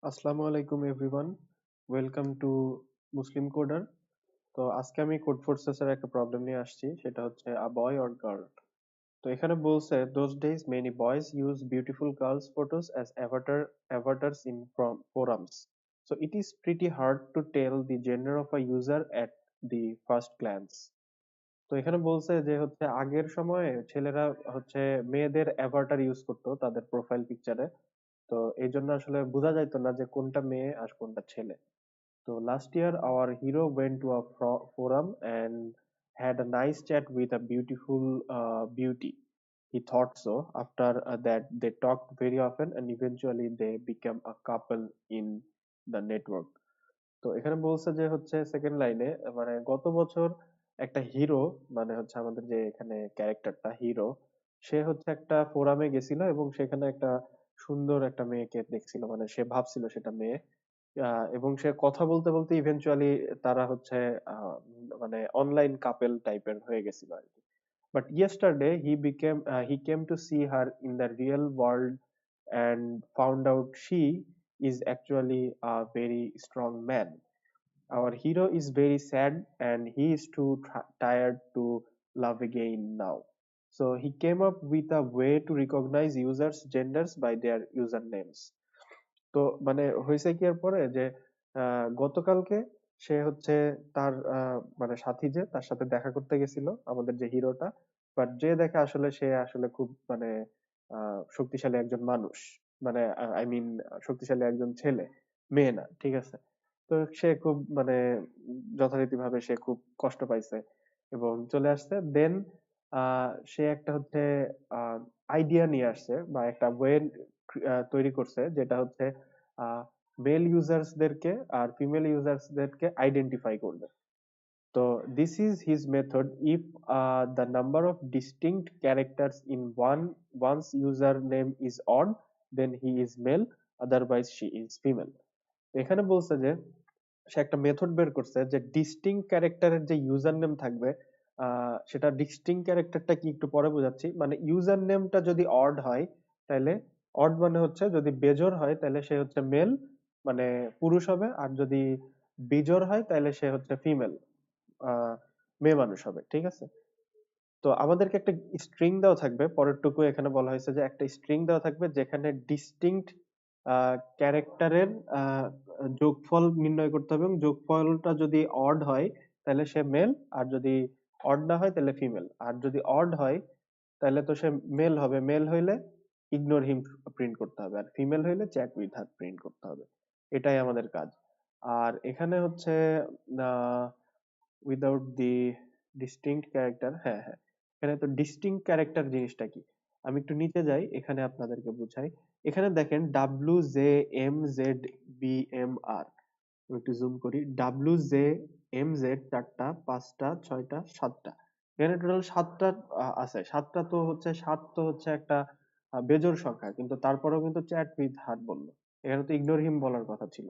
আসসালামু আলাইকুম everyone, welcome to Muslim coder. তো আজকে আমি কোড ফোর্সেস এর একটা প্রবলেম নিয়ে আসছি, সেটা হচ্ছে আ বয় অর গার্ল। তো এখানে বলছে those days many boys use beautiful girls photos as avatars in forums. So it is pretty hard to tell the gender of a user at the first glance. তো এখানে বলছে যে হচ্ছে আগের সময়ে ছেলেরা হচ্ছে মেয়েদের অ্যাভাটার ইউজ করতো তাদের প্রোফাইল পিকচারে। তো এই জন্য আসলে বোঝা যাইতো না যে কোনটা মেয়ে আর কোনটা ছেলে। So last year, our hero went to a forum and had a nice chat with a beautiful beauty. He thought so. After that, they talked very often and eventually they became a couple in the network. তো এখানে বলছে যে হচ্ছে second লাইনে মানে গত বছর একটা হিরো, মানে হচ্ছে আমাদের যে এখানে ক্যারেক্টারটা হিরো, সে হচ্ছে একটা ফোরামে গেছিল এবং সেখানে একটা সুন্দর একটা মেয়েকে দেখছিল, মানে সে ভাবছিল সেটা মেয়ে। এবং সে কথা বলতে বলতে ইভেনচুয়ালি তারা হচ্ছে মানে অনলাইন কাপেল টাইপের হয়ে গেছিল আর কি। But yesterday he came to see her in the real world and found out she is actually a very strong man. Our hero is very sad and he is too tired to love again now. So he came up with a way to recognize users genders by their usernames. তো মানে হয়েছে কি এর পরে যে গতকালকে সে হচ্ছে তার মানে সাথী যে তার সাথে দেখা করতে গেছিল আমাদের যে হিরোটা, বাট যে দেখে আসলে সে আসলে খুব মানে শক্তিশালী একজন মানুষ, মানে আই মিন শক্তিশালী একজন ছেলে, মেয়ে না, ঠিক আছে। তো সে খুব মানে যথারীতি ভাবে সে খুব কষ্ট পাইছে এবং চলে আসছে। দেন সে একটা হচ্ছে আইডিয়া নিয়ে আসছে বা একটা ওয়ে তৈরি করছে, যেটা হচ্ছে মেল ইউজার্সদেরকে আর ফিমেল ইউজার্সদেরকে আইডেন্টিফাই করবে। তো this is his method if the number of distinct characters in one's user name is odd, then he is male, otherwise she is female. এখানে বলছে যে সে একটা মেথড বের করছে যে ডিস্টিংক্ট ক্যারেক্টারের যে ইউজার নেম থাকবে, সেটা ডিস্টিংক্ট ক্যারেক্টারটা কি একটু পরে বোঝাচ্ছি। মানে ইউজার নেমটা যদি অড হয় তাহলে অড মানে হচ্ছে যদি বেজোড় হয় তাহলে সে হচ্ছে মেল, মানে পুরুষ হবে, আর যদি বিজোড় হয় তাহলে সে হচ্ছে ফিমেল, মেয়ে মানুষ হবে, ঠিক আছে। তো আমাদেরকে একটা স্ট্রিং দেওয়া থাকবে, পরেরটুকু এখানে বলা হয়েছে যে একটা স্ট্রিং দেওয়া থাকবে যেখানে ডিস্টিংক্ট ক্যারেক্টারের যোগফল নির্ণয় করতে হবে, এবং যোগফলটা যদি অড হয় তাহলে সে মেল, আর যদি অড না হয় তাহলে ফিমেল। আর যদি অড হয় তাহলে তো সে মেল হবে, মেল হইলে ইগনোর হিম প্রিন্ট করতে হবে, আর ফিমেল হইলে চ্যাট উইথ হার প্রিন্ট করতে হবে। এটাই আমাদের কাজ। আর এখানে হচ্ছে উইদাউট দি ডিস্টিংক্ট ক্যারেক্টার, হ্যাঁ হ্যাঁ, এখানে তো ডিস্টিংক্ট ক্যারেক্টার জিনিসটা কি, আমি একটু নিচে যাই এখানে আপনাদেরকে বুঝাই। এখানে দেখেন WJMZBMR, আমি একটু জুম করি। WJMZ চারটা, পাঁচটা, ছয়টা, সাতটা, এখানে টোটাল সাতটা আছে। সাতটা তো হচ্ছে, সাত তো হচ্ছে একটা বেজোড় সংখ্যা, কিন্তু তারপরেও কিন্তু চ্যাট উইথ হার বললো, এখানে তো ইগনোর হিম বলার কথা ছিল।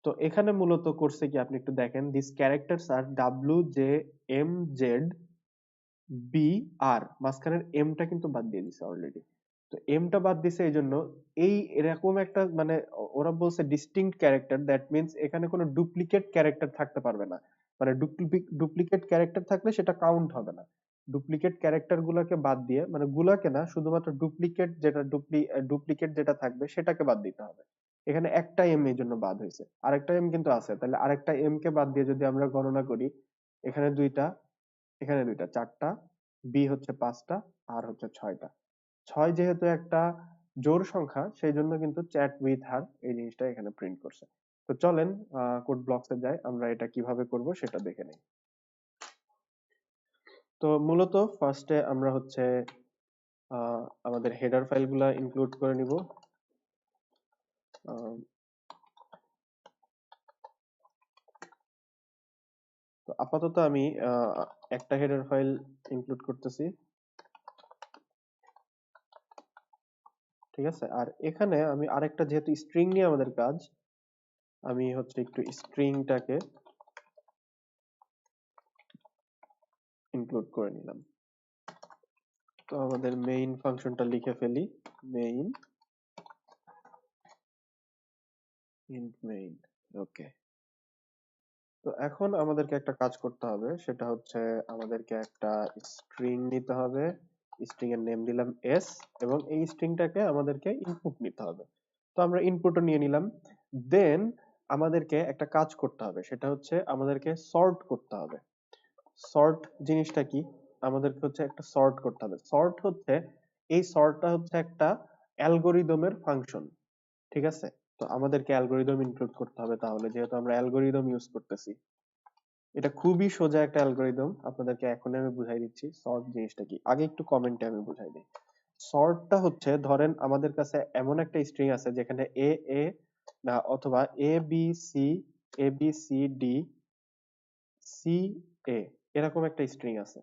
তো এখানে মূলত করছে কি, আপনি একটু দেখেন, দিস ক্যারেক্টারস আর WJMZBR, মাঝখানের এমটা কিন্তু বাদ দিয়ে দিছে অলরেডি। তো এমটা বাদ দিছে এই জন্য এই এরকম একটা মানে ওরা বলছে ডিস্টিংক্ট ক্যারেক্টার, দ্যাট মিন্স এখানে কোনো ডুপ্লিকেট ক্যারেক্টার থাকতে পারবে না। মানে ডুপ্লিকেট ক্যারেক্টার থাকলে সেটা কাউন্ট হবে না। ডুপ্লিকেট ক্যারেক্টার গুলাকে বাদ দিয়ে, মানে গুলাকে না, শুধুমাত্র ডুপ্লিকেট যেটা থাকবে সেটাকে বাদ দিতে হবে। এখানে একটা এম এই জন্য বাদ হয়েছে, আরেকটা এম কিন্তু আছে, তাহলে আরেকটা এম কে বাদ দিয়ে যদি আমরা গণনা করি, এখানে দুইটা, এখানে দুইটা, চারটা, বি হচ্ছে পাঁচটা, আর হচ্ছে ছয়টা। ছয় যেহেতু একটা জোড় সংখ্যা, সেই জন্য কিন্তু চ্যাট উইথ হার এই জিনিসটা এখানে প্রিন্ট করছে। তো চলেন কোড ব্লকসে যাই, আমরা এটা কিভাবে করব সেটা দেখে নেই। তো মূলত ফার্স্টে আমরা হচ্ছে আমাদের হেডার ফাইলগুলা ইনক্লুড করে নিব। আহ, তো আপাতত আমি একটা হেডার ফাইল ইনক্লুড করতেছি, ঠিক আছে। আর এখানে আমি আরেকটা, যেহেতু স্ট্রিং নিয়ে আমাদের কাজ, আমি হচ্ছে একটু স্ট্রিংটাকে ইনক্লুড করে নিলাম। তো আমাদের মেইন ফাংশনটা লিখে ফেলি, মেইন int main, ওকে। তো এখন আমাদেরকে একটা কাজ করতে হবে, সেটা হচ্ছে আমাদেরকে একটা স্ট্রিং নিতে হবে। স্ট্রিং এর নেম দিলাম s, এবং এই স্ট্রিংটাকে আমাদেরকে ইনপুট নিতে হবে। তো আমরা ইনপুটও নিয়ে নিলাম। দেন আমাদেরকে একটা কাজ করতে হবে, সেটা হচ্ছে আমাদেরকে সর্ট করতে হবে। সর্ট জিনিসটা কি? আমাদেরকে হচ্ছে একটা সর্ট করতে হবে। সর্ট হচ্ছে, এই সর্টটা হচ্ছে একটা অ্যালগরিদমের ফাংশন, ঠিক আছে? তো আমাদেরকে অ্যালগরিদম ইনক্লুড করতে হবে, তাহলে যেহেতু আমরা অ্যালগরিদম ইউজ করতেছি। এটা খুবই সোজা একটা অ্যালগরিদম, আপনাদেরকে এখনই আমি বুঝাই দিচ্ছি সর্ট জিনিসটা কি। আগে একটু কমেন্টে আমি বুঝাই দিই। সর্টটা হচ্ছে, ধরেন আমাদের কাছে এমন একটা স্ট্রিং আছে যেখানে এ এ না, অথবা এ বি সি, এ বি সি ডি, সি এ, এরকম একটা স্ট্রিং আছে।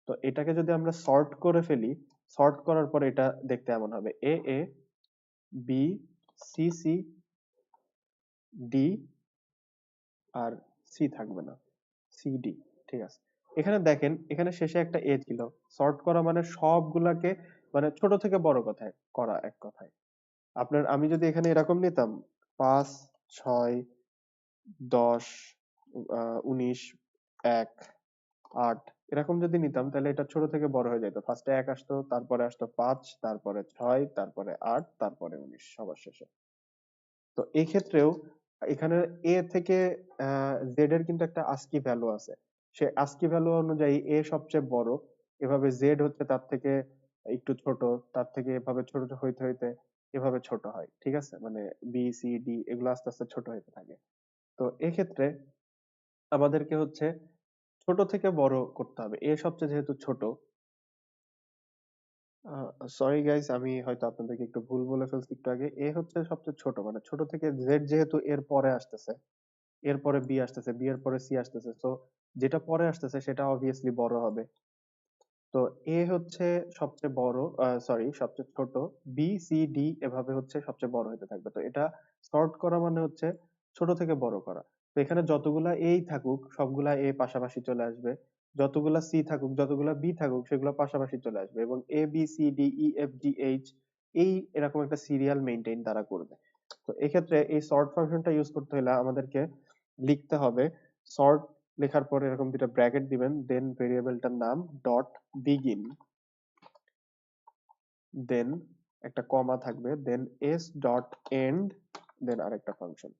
তো এটাকে যদি আমরা সর্ট করে ফেলি, সর্ট করার পরে এটা দেখতে এমন হবে, এ এ, বি, সি সি, ডি, আর সি থাকবে না, সি ডি। ঠিক আছে, এখানে দেখেন, এখানে শেষে একটা এ ছিল। সর্ট করা মানে সবগুলাকে, মানে ছোট থেকে বড় কথায় করা, এক কথায়। আপনার, আমি যদি এখানে এরকম নিতাম, 5, 6, 10, 19, 1, 8, এরকম যদি নিতাম, তাহলে এটা ছোট থেকে বড় হয়ে যেত। ফার্স্টে 1 আসতো, তারপরে আসতো 5, তারপরে 6, তারপরে 8, তারপরে 19 সবার শেষে। তো এই ক্ষেত্রেও এখানে এ থেকে জেড এর কিন্তু একটা আস্কি ভ্যালু আছে। সে আস্কি ভ্যালু অনুযায়ী এ সবচেয়ে বড়, এভাবে জেড হচ্ছে তার থেকে একটু ছোট, তার থেকে এভাবে ছোট হইতে হইতে এভাবে ছোট হয়। ঠিক আছে, মানে বি সি ডি এগুলো আস্তে আস্তে ছোট হইতে থাকে। তো এক্ষেত্রে আমাদেরকে হচ্ছে ছোট থেকে বড় করতে হবে। এ সবচেয়ে যেহেতু ছোট, সরি গাইস, আমি হয়তো আপনাদেরকে একটু ভুল বলে ফেলছি একটু আগে। এ হচ্ছে সবচেয়ে ছোট, মানে ছোট থেকে জেড যেহেতু এর পরে আসতেছে, এরপরে বি আসতেছে, বি এর পরে সি আসতেছে, তো যেটা পরে আসতেছে সেটা অবভিয়াসলি বড় হবে। তো এ হচ্ছে সবচেয়ে বড়, সরি সবচেয়ে ছোট, বি সি ডি এভাবে হচ্ছে সবচেয়ে বড় হতে থাকবে। তো এটা সর্ট করা মানে হচ্ছে ছোট থেকে বড় করা। তো এখানে যতগুলা এই থাকুক সবগুলা এ পাশাপাশি চলে আসবে, যতগুলা সি থাকুক, যতগুলা বি থাকুক, সেগুলো পাশাপাশি চলে আসবে, এবং A B C D E F G H, এই এরকম একটা সিরিয়াল মেনটেন তারা করবে। তো এক্ষেত্রে এই সর্ট ফাংশনটা ইউজ করতে হলে আমাদেরকে লিখতে হবে, সর্ট লেখার পর এরকম দুটো ব্র্যাকেট দিবেন, দেন ভেরিয়েবলটার নাম ডট বিগিন, দেন একটা কমা থাকবে, দেন এস ডট এন্ড, দেন আরেকটা ফাংশন।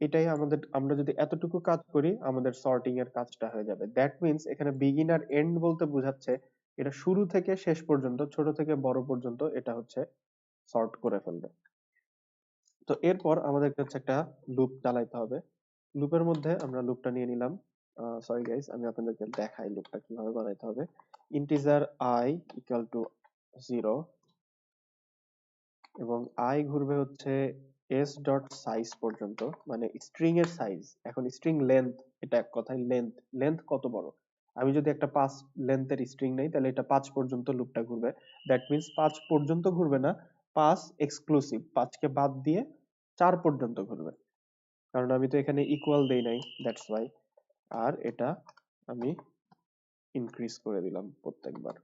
এটাই আমাদের, আমরা যদি এতটুকু কাজ করি আমাদের সর্টিং এর কাজটা হয়ে যাবে। দ্যাট মিন্স এখানে বিগিন আর এন্ড বলতে বোঝাচ্ছে এটা শুরু থেকে শেষ পর্যন্ত, ছোট থেকে বড় পর্যন্ত এটা হচ্ছে সর্ট করে ফেলবে। তো এরপর আমাদেরকে হচ্ছে একটা লুপ চালাইতে হবে। লুপের মধ্যে আমরা লুপটা নিয়ে নিলাম। সরি গাইস, আমি আপনাদেরকে দেখাই লুপটা কিভাবে বানাইতে হবে। ইন্টিজার i ইকুয়াল টু 0, এবং i ঘুরবে হচ্ছে s ডট সাইজ পর্যন্ত, মানে স্ট্রিং এর সাইজ। এখন স্ট্রিং লেন্থ, এটা এক কথায় লেন্থ, লেন্থ কত বড়। আমি যদি একটা 5 লেন্থের স্ট্রিং নেই, তাহলে এটা 5 পর্যন্ত লুপটা ঘুরবে। দ্যাট মিন্স 5 পর্যন্ত ঘুরবে না, 5 এক্সক্লুসিভ, 5 কে বাদ দিয়ে 4 পর্যন্ত ঘুরবে, কারণ আমি তো এখানে ইকুয়াল দেই নাই, দ্যাটস ওয়াই। আর এটা আমি ইনক্রিজ করে দিলাম প্রত্যেকবার।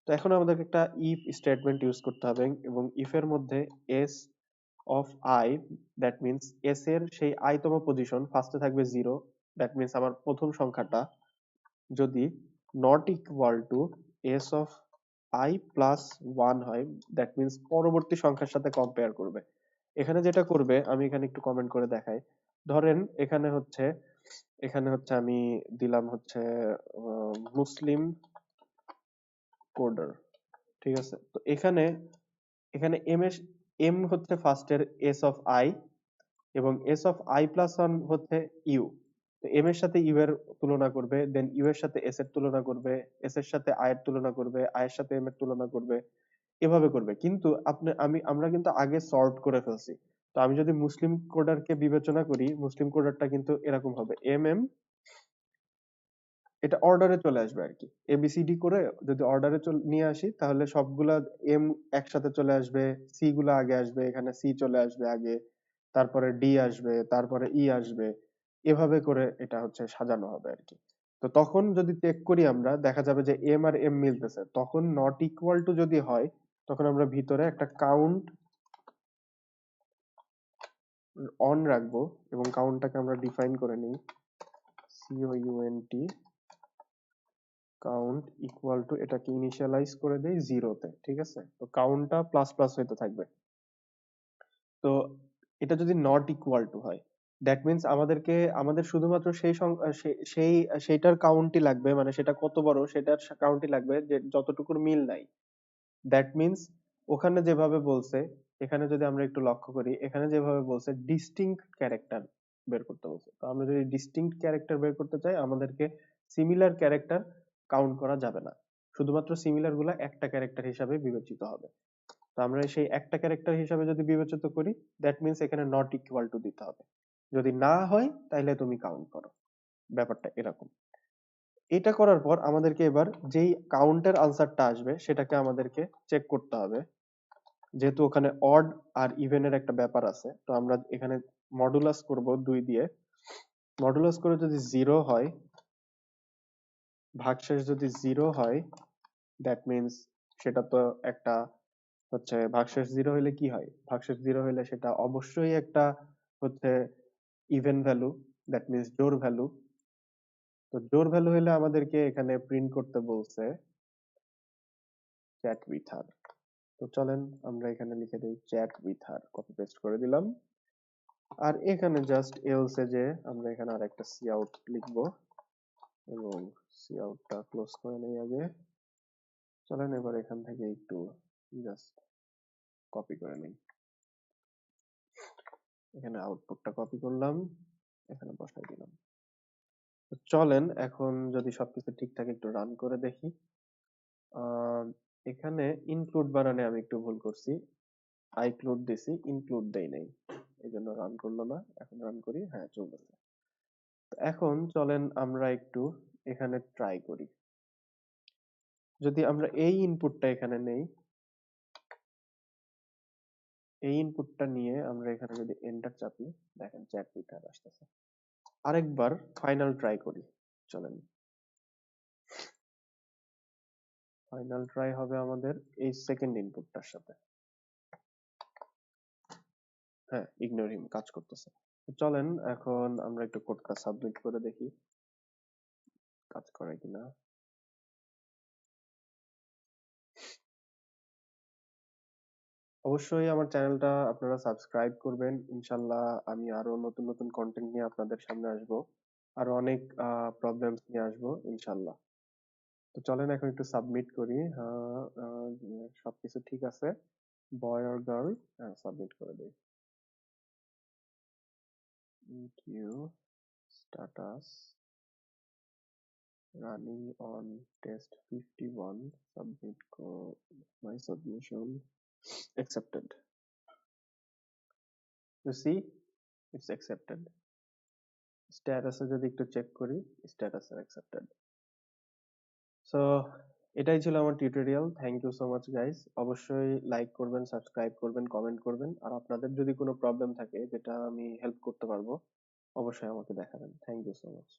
তো এখন আমাদেরকে একটা ইফ স্টেটমেন্ট ইউজ করতে হবে, এবং ইফ এর মধ্যে S of I, that means S এর সেই আই তম পজিশন ফার্স্টে থাকবে 0, দ্যাট মিন্স আমার প্রথম সংখ্যাটা যদি not equal to S of I plus 1 হয়, দ্যাট মিন্স পরবর্তী সংখ্যার সাথে কম্পেয়ার করবে। এখানে যেটা করবে, আমি এখানে একটু কমেন্ট করে দেখাই। ধরেন এখানে হচ্ছে আমি দিলাম হচ্ছে মুসলিম কোডার। ঠিক আছে, তো এখানে এখানে এম হচ্ছে ফার্স্টের এস অফ আই, এবং S of I plus one হচ্ছে ইউ। তো এম এর সাথে ইউ এর তুলনা করবে, দেন ইউ এর সাথে এস এর তুলনা করবে, এস এর সাথে আই এর তুলনা করবে, আই এর সাথে এম এর তুলনা করবে, এভাবে করবে। কিন্তু আমরা কিন্তু আগে সর্ট করে ফেলছি। তো আমি যদি মুসলিম কোডারকে বিবেচনা করি, মুসলিম কোডারটা কিন্তু এরকম হবে, এম এম, এটা অর্ডারে চলে আসবে আর কি। এবিসিডি করে যদি অর্ডারে নিয়ে আসি, তাহলে সবগুলা এম একসাথে চলে আসবে, সি গুলা আগে আসবে, এখানে সি চলে আসবে আগে, তারপরে ডি আসবে, তারপরে ই আসবে, এভাবে করে এটা হচ্ছে সাজানো হবে আর কি। তো তখন যদি চেক করি আমরা, দেখা যাবে যে এম আর এম মিলতেছে, তখন নট ইকুয়াল টু যদি হয়, তখন আমরা ভিতরে একটা কাউন্ট অন রাখবো এবং কাউন্টটাকে আমরা ডিফাইন করে নিই count কাউন্ট ইকুয়াল টু এটাকে ইনিশিয়ালাইজ করে দেই জিরোতে, ঠিক আছে? তো কাউন্টটা প্লাস প্লাস হইতে থাকবে। তো এটা যদি নট ইকুয়াল টু হয়, দ্যাট মিন্স আমাদের শুধুমাত্র সেইটার কাউন্টই লাগবে, মানে সেটা কত বড় সেটার কাউন্টই লাগবে যে যতটুকুর মিল নাই। দ্যাট মিন্স ওখানে যেভাবে বলছে, এখানে যদি আমরা একটু লক্ষ্য করি, এখানে যেভাবে বলছে ডিস্টিংক্ট ক্যারেক্টার বের করতে বলছে, তো আমরা যদি ডিস্টিংক্ট ক্যারেক্টার বের করতে চাই আমাদেরকে সিমিলার ক্যারেক্টার কাউন্ট করা যাবে না, শুধুমাত্র সিমিলার গুলা একটা ক্যারেক্টার হিসাবে বিবেচিত হবে। তো আমরা সেই একটা ক্যারেক্টার হিসাবে যদি বিবেচিত করি, দ্যাট মিন্স এখানে নট ইকুয়াল টু দিতে হবে। যদি না হয় তাহলে তুমি কাউন্ট করো, ব্যাপারটা এরকম। এটা করার পর আমাদেরকে এবার যেই কাউন্টের আনসারটা আসবে সেটাকে আমাদেরকে চেক করতে হবে, যেহেতু ওখানে অড আর ইভেনের একটা ব্যাপার আছে, তো আমরা এখানে মডুলাস করব 2 দিয়ে। মডুলাস করে যদি জিরো হয়, ভাগশেষ যদি জিরো হয়, দ্যাট মিন্স সেটা তো একটা হচ্ছে, ভাগশেষ জিরো হইলে কি হয়, ভাগশেষ জিরো হইলে সেটা অবশ্যই একটা হচ্ছে ইভেন ভ্যালু, দ্যাট মিন্স জোড় ভ্যালু। তো জোড় ভ্যালু হইলে আমাদেরকে এখানে প্রিন্ট করতে বলছে চ্যাট উইথ হার। তো চলেন আমরা এখানে লিখে দিই chat with her, copy paste করে দিলাম। আর এখানে জাস্ট এলসে যে আমরা এখানে আর একটা সি আউট লিখবো এবং সি আউটটা ক্লোজ করে নেই আগে। চলেন এবার এখান থেকে একটু জাস্ট কপি করে নেই, এখানে আউটপুটটা কপি করলাম, এখানে বসাই দিলাম। তো চলেন এখন যদি সবকিছু ঠিকঠাক একটু রান করে দেখি। আহ, এখানে ইনক্লুড বানানে আমি একটু ভুল করছি, আইক্লুড দিছি, ইনক্লুড দেই নাই, এই জন্য রান করলো না। এখন রান করি, হ্যাঁ চলতেছে। তো এখন চলেন আমরা একটু এখানে ট্রাই করি। যদি আমরা এই ইনপুটটা এখানে নেই, এই ইনপুটটা নিয়ে আমরা এখানে যদি এন্টার চাপি, দেখেন চ্যাট উইথার আসতেছে। আরেকবার ফাইনাল ট্রাই করি, চলেন। ফাইনাল ট্রাই হবে আমাদের এই সেকেন্ড ইনপুটটার সাথে। হ্যাঁ, ইগনোর হিম কাজ করতেছে। তো চলেন এখন আমরা একটু কোডটা সাবমিট করে দেখি কাজ করে কিনা। অবশ্যই আমার চ্যানেলটা আপনারা সাবস্ক্রাইব করবেন, ইনশাল্লাহ আমি আরো নতুন নতুন কন্টেন্ট নিয়ে আপনাদের সামনে আসবো, আরো অনেক প্রবলেমস নিয়ে আসবো ইনশাল্লাহ। তো চলেন এখন একটু সাবমিট করি। সবকিছু ঠিক আছে, বয় অর গার্ল, হ্যাঁ সাবমিট করে দেই। You status running on test 51, submit my submission accepted. You see, it's accepted. স্ট্যাটাসে যদি একটু চেক করি, স্ট্যাটাস accepted. সো এটাই ছিল আমার টিউটোরিয়াল। Thank you so much guys. অবশ্যই লাইক করবেন, সাবস্ক্রাইব করবেন, কমেন্ট করবেন, আর আপনাদের যদি কোনো প্রবলেম থাকে যেটা আমি হেল্প করতে পারবো অবশ্যই আমাকে দেখাবেন। Thank you so much.